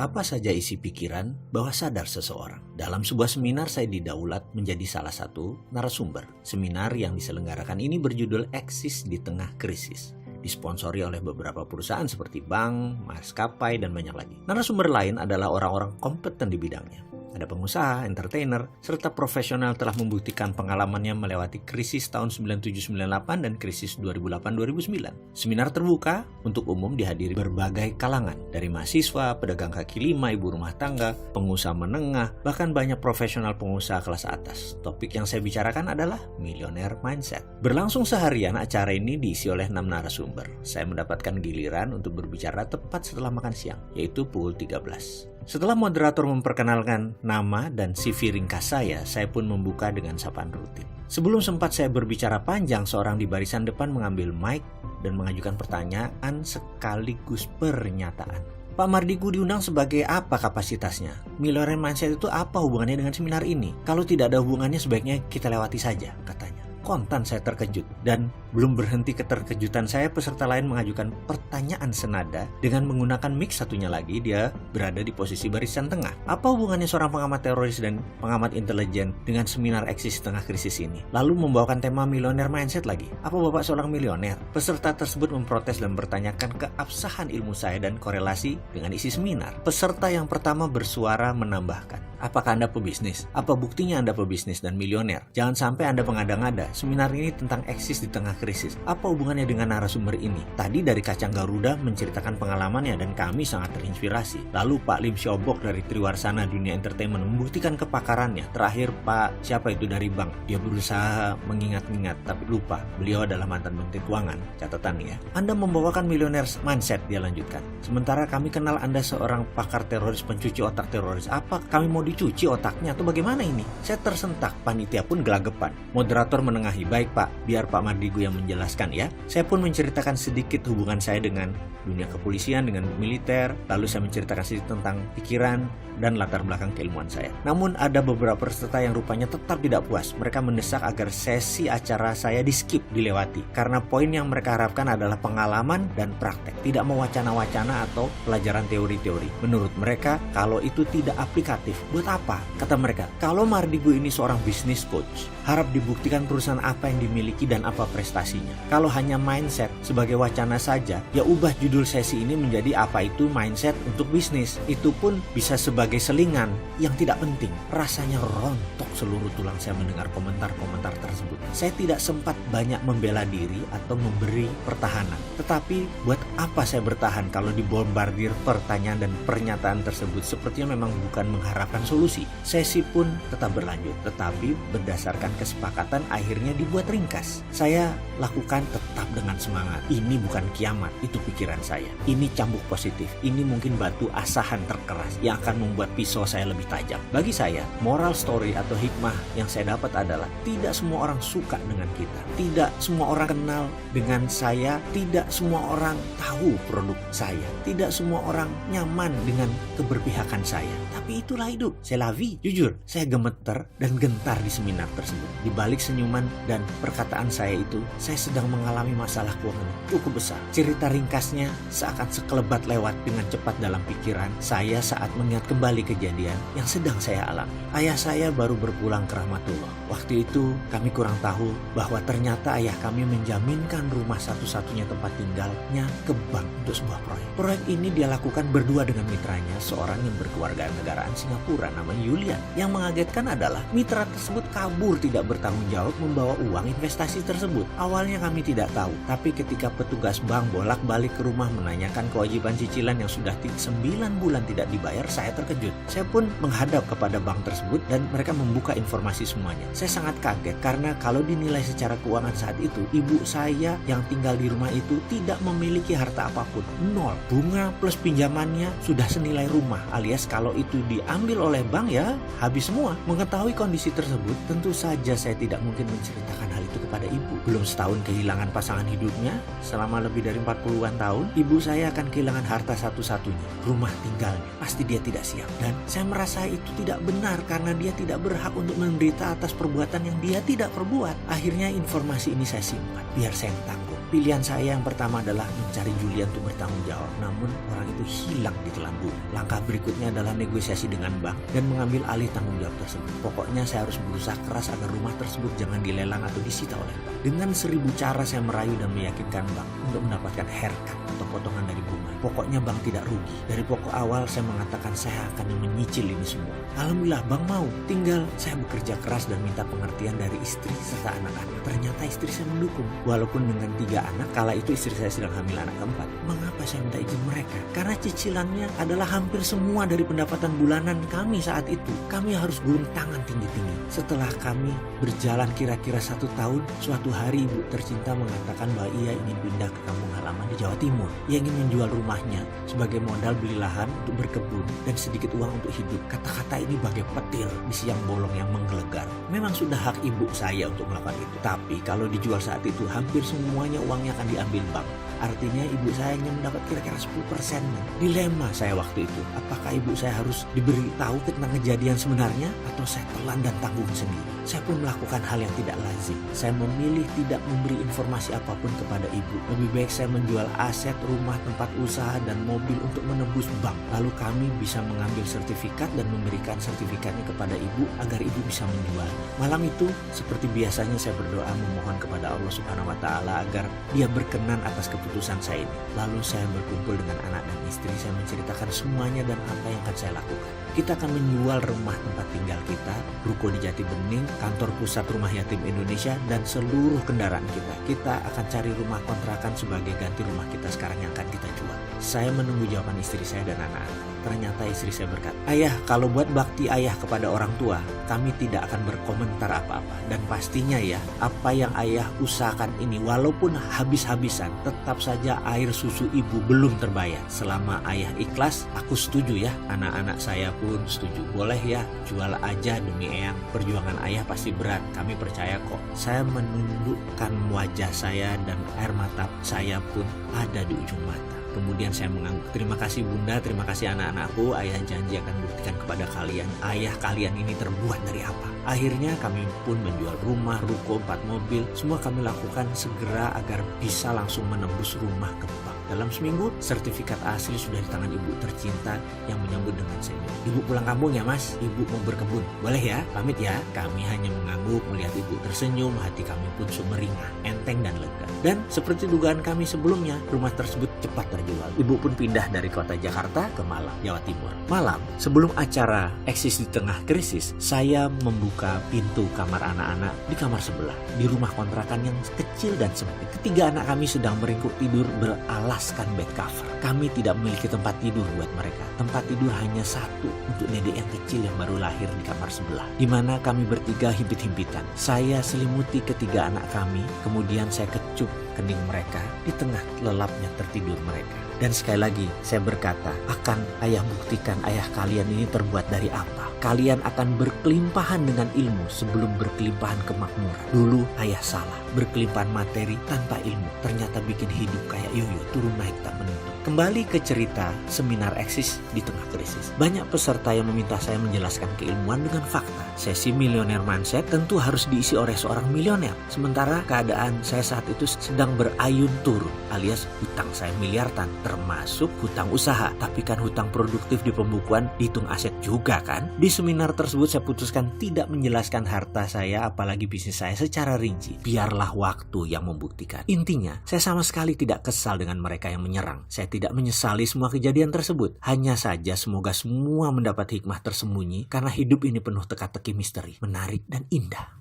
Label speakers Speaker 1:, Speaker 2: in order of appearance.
Speaker 1: Apa saja isi pikiran bawah sadar seseorang. Dalam sebuah seminar saya didaulat menjadi salah satu narasumber. Seminar yang diselenggarakan ini berjudul Eksis di Tengah Krisis. Disponsori oleh beberapa perusahaan seperti bank, maskapai, dan banyak lagi. Narasumber lain adalah orang-orang kompeten di bidangnya. Ada pengusaha, entertainer, serta profesional telah membuktikan pengalamannya melewati krisis tahun 97-98 dan krisis 2008-2009. Seminar terbuka untuk umum dihadiri berbagai kalangan, dari mahasiswa, pedagang kaki lima, ibu rumah tangga, pengusaha menengah, bahkan banyak profesional pengusaha kelas atas. Topik yang saya bicarakan adalah Millionaire Mindset. Berlangsung seharian, acara ini diisi oleh 6 narasumber. Saya mendapatkan giliran untuk berbicara tepat setelah makan siang, yaitu pukul 13. Setelah moderator memperkenalkan nama dan CV ringkas saya pun membuka dengan sapaan rutin. Sebelum sempat saya berbicara panjang, seorang di barisan depan mengambil mic dan mengajukan pertanyaan sekaligus pernyataan. Pak Mardigu diundang sebagai apa kapasitasnya? Millionaire Mindset itu apa hubungannya dengan seminar ini? Kalau tidak ada hubungannya sebaiknya kita lewati saja, katanya. Kontan saya terkejut, dan belum berhenti keterkejutan saya, peserta lain mengajukan pertanyaan senada dengan menggunakan mic satunya lagi. Dia berada di posisi barisan tengah. Apa hubungannya seorang pengamat teroris dan pengamat intelijen dengan seminar eksis tengah krisis ini? Lalu membawakan tema Millionaire Mindset lagi. Apa Bapak seorang milioner? Peserta tersebut memprotes dan bertanyakan keabsahan ilmu saya dan korelasi dengan isi seminar. Peserta yang pertama bersuara menambahkan, apakah Anda pebisnis? Apa buktinya Anda pebisnis dan milioner? Jangan sampai Anda mengada-ngada. Seminar ini tentang eksis di tengah krisis. Apa hubungannya dengan narasumber ini? Tadi dari Kacang Garuda menceritakan pengalamannya dan kami sangat terinspirasi. Lalu Pak Lim Siobok dari Triwarsana Dunia Entertainment membuktikan kepakarannya. Terakhir Pak siapa itu dari bank. Dia berusaha mengingat-ingat tapi lupa. Beliau adalah mantan Menteri Keuangan. Catatan ya. Anda membawakan Millionaire Mindset, dia lanjutkan. Sementara kami kenal Anda seorang pakar teroris, pencuci otak teroris. Apa kami mau dicuci otaknya atau bagaimana ini? Saya tersentak, panitia pun gelagapan. Moderator menengahi, baik Pak, biar Pak Mardigu yang menjelaskan ya. Saya pun menceritakan sedikit hubungan saya dengan dunia kepolisian, dengan militer. Lalu saya menceritakan sedikit tentang pikiran dan latar belakang keilmuan saya. Namun ada beberapa peserta yang rupanya tetap tidak puas. Mereka mendesak agar sesi acara saya di skip, dilewati. Karena poin yang mereka harapkan adalah pengalaman dan praktek. Tidak mau wacana-wacana atau pelajaran teori-teori. Menurut mereka, kalau itu tidak aplikatif, buat apa? Kata mereka, kalau Mardigu ini seorang business coach, harap dibuktikan perusahaan apa yang dimiliki dan apa prestasinya. Kalau hanya mindset sebagai wacana saja, ya ubah judul sesi ini menjadi apa itu mindset untuk bisnis. Itu pun bisa sebagai selingan yang tidak penting. Rasanya rontok seluruh tulang saya mendengar komentar-komentar tersebut. Saya tidak sempat banyak membela diri atau memberi pertahanan. Tetapi buat apa saya bertahan kalau dibombardir pertanyaan dan pernyataan tersebut? Sepertinya memang bukan mengharapkan solusi. Sesi pun tetap berlanjut, tetapi berdasarkan kesepakatan akhirnya dibuat ringkas. Saya lakukan tetap dengan semangat. Ini bukan kiamat, itu pikiran saya. Ini cambuk positif. Ini mungkin batu asahan terkeras yang akan membuat pisau saya lebih tajam. Bagi saya, moral story atau hikmah yang saya dapat adalah tidak semua orang suka dengan kita. Tidak semua orang kenal dengan saya. Tidak semua orang tahu produk saya. Tidak semua orang nyaman dengan keberpihakan saya. Tapi itulah hidup. C'est la vie. Jujur, saya gemeter dan gentar di seminar tersebut. Di balik senyuman dan perkataan saya itu, saya sedang mengalami masalah keuangan cukup besar. Cerita ringkasnya seakan sekelebat lewat dengan cepat dalam pikiran saya saat mengingat kembali kejadian yang sedang saya alami. Ayah saya baru berpulang ke rahmatullah. Waktu itu kami kurang tahu bahwa ternyata ayah kami menjaminkan rumah satu-satunya tempat tinggalnya ke bank untuk sebuah proyek. Proyek ini dia lakukan berdua dengan mitranya, seorang yang berkewarganegaraan Singapura namanya Julian. Yang mengagetkan adalah mitra tersebut kabur tidak bertanggung jawab membawa uang investasi tersebut. Awalnya kami tidak tahu, tapi ketika petugas bank bolak-balik ke rumah menanyakan kewajiban cicilan yang sudah 9 bulan tidak dibayar, saya terkejut. Saya pun menghadap kepada bank tersebut dan mereka membuka informasi semuanya. Saya sangat kaget karena kalau dinilai secara keuangan saat itu, ibu saya yang tinggal di rumah itu tidak memiliki harta apapun. 0. Bunga plus pinjamannya sudah senilai rumah, alias kalau itu diambil oleh bank ya habis semua. Mengetahui kondisi tersebut, tentu saja saya tidak mungkin menceritakan hal itu kepada ibu. Belum setahun kehilangan pasangan hidupnya, selama lebih dari 40-an tahun, ibu saya akan kehilangan harta satu-satunya, rumah tinggalnya. Pasti dia tidak siap. Dan saya merasa itu tidak benar karena dia tidak berhak untuk menderita atas perbuatan yang dia tidak perbuat. Akhirnya informasi ini saya simpan, biar saya yang tanggung. Pilihan saya yang pertama adalah mencari Julian untuk bertanggung jawab, namun orang itu hilang di telan bumi. Langkah berikutnya adalah negosiasi dengan bank dan mengambil alih tanggung jawab tersebut. Pokoknya saya harus berusaha keras agar rumah tersebut jangan dilelang atau disita oleh bank. Dengan 1000 cara saya merayu dan meyakinkan bank untuk mendapatkan haircut atau potongan dari bunga. Pokoknya bank tidak rugi. Dari pokok awal saya mengatakan saya akan menyicil ini semua. Alhamdulillah bank mau. Tinggal saya bekerja keras dan minta pengertian dari istri serta anak-anak. Ternyata istri saya mendukung. Walaupun dengan 3 anak, kala itu istri saya sedang hamil anak keempat. Mengapa saya minta izin mereka? Karena cicilannya adalah hampir semua dari pendapatan bulanan kami saat itu. Kami harus gulung tangan tinggi-tinggi. Setelah kami berjalan kira-kira 1 tahun, suatu hari ibu tercinta mengatakan bahwa ia ingin pindah ke kampung halaman di Jawa Timur. Ia ingin menjual rumahnya sebagai modal beli lahan untuk berkebun dan sedikit uang untuk hidup. Kata-kata ini bagai petir di siang bolong yang menggelegar. Memang sudah hak ibu saya untuk melakukan itu. Tapi kalau dijual saat itu, hampir semuanya uangnya akan diambil bank. Artinya ibu saya hanya mendapat kira-kira 10%. Dilema saya waktu itu. Apakah ibu saya harus diberitahu tentang kejadian sebenarnya atau saya telan dan tanggung sendiri? Saya pun melakukan hal yang tidak lazim. Saya memilih tidak memberi informasi apapun kepada ibu. Lebih baik saya menjual aset, rumah, tempat usaha, dan mobil untuk menebus bank. Lalu kami bisa mengambil sertifikat dan memberikan sertifikatnya kepada ibu agar ibu bisa menjual. Malam itu, seperti biasanya saya berdoa memohon kepada Allah Subhanahu wa Ta'ala agar Dia berkenan atas keputusan saya ini. Lalu saya berkumpul dengan anak dan istri. Saya menceritakan semuanya dan apa yang akan saya lakukan. Kita akan menjual rumah tempat tinggal kita, ruko di Jati Bening, kantor pusat Rumah Yatim Indonesia, dan seluruh kendaraan kita. Kita akan cari rumah kontrakan sebagai ganti rumah kita sekarang yang akan kita jual. Saya menunggu jawaban istri saya dan anak-anak. Ternyata istri saya berkata, "Ayah, kalau buat bakti ayah kepada orang tua, kami tidak akan berkomentar apa-apa. Dan pastinya ya, apa yang ayah usahakan ini walaupun habis-habisan, tetap saja air susu ibu belum terbayar. Selama ayah ikhlas, aku setuju ya. Anak-anak saya pun setuju. Boleh ya, jual aja demi eyang. Perjuangan ayah pasti berat, kami percaya kok." Saya menundukkan wajah saya dan air mata saya pun ada di ujung mata. Kemudian saya mengangguk, "Terima kasih bunda, terima kasih anak-anakku. Ayah janji akan buktikan kepada kalian, ayah kalian ini terbuat dari apa." Akhirnya kami pun menjual rumah, ruko, 4 mobil. Semua kami lakukan segera agar bisa langsung menembus rumah ke bank. Dalam seminggu, sertifikat asli sudah di tangan ibu tercinta yang menyambut dengan senyum. "Ibu pulang kampung ya mas, ibu mau berkebun. Boleh ya, pamit ya." Kami hanya mengangguk melihat ibu tersenyum, hati kami pun sumringah, enteng dan lega. Dan seperti dugaan kami sebelumnya, rumah tersebut cepat terjual. Ibu pun pindah dari kota Jakarta ke Malang, Jawa Timur. Malam, sebelum acara Eksis di Tengah Krisis, saya membuka pintu kamar anak-anak di kamar sebelah, di rumah kontrakan yang kecil dan sempit. Ketiga anak kami sedang meringkuk tidur beralaskan bed cover. Kami tidak memiliki tempat tidur buat mereka. Tempat tidur hanya satu untuk dedek yang kecil yang baru lahir di kamar sebelah, di mana kami bertiga himpit-himpitan. Saya selimuti ketiga anak kami, kemudian saya kecup kening mereka di tengah lelapnya tertidur mereka. Dan sekali lagi saya berkata, "Akan ayah buktikan ayah kalian ini terbuat dari apa. Kalian akan berkelimpahan dengan ilmu sebelum berkelimpahan kemakmuran. Dulu ayah salah, berkelimpahan materi tanpa ilmu. Ternyata bikin hidup kayak yoyo, turun naik tak menentu." Kembali ke cerita seminar Eksis di Tengah Krisis. Banyak peserta yang meminta saya menjelaskan keilmuan dengan fakta. Sesi milioner mindset tentu harus diisi oleh seorang milioner. Sementara keadaan saya saat itu sedang berayun turun, alias hutang saya miliaran, termasuk hutang usaha. Tapi kan hutang produktif di pembukuan dihitung aset juga kan? Di seminar tersebut saya putuskan tidak menjelaskan harta saya, apalagi bisnis saya secara rinci. Biarlah waktu yang membuktikan. Intinya, saya sama sekali tidak kesal dengan mereka yang menyerang. Saya tidak menyesali semua kejadian tersebut. Hanya saja semoga semua mendapat hikmah tersembunyi, karena hidup ini penuh teka-teki misteri, menarik dan indah.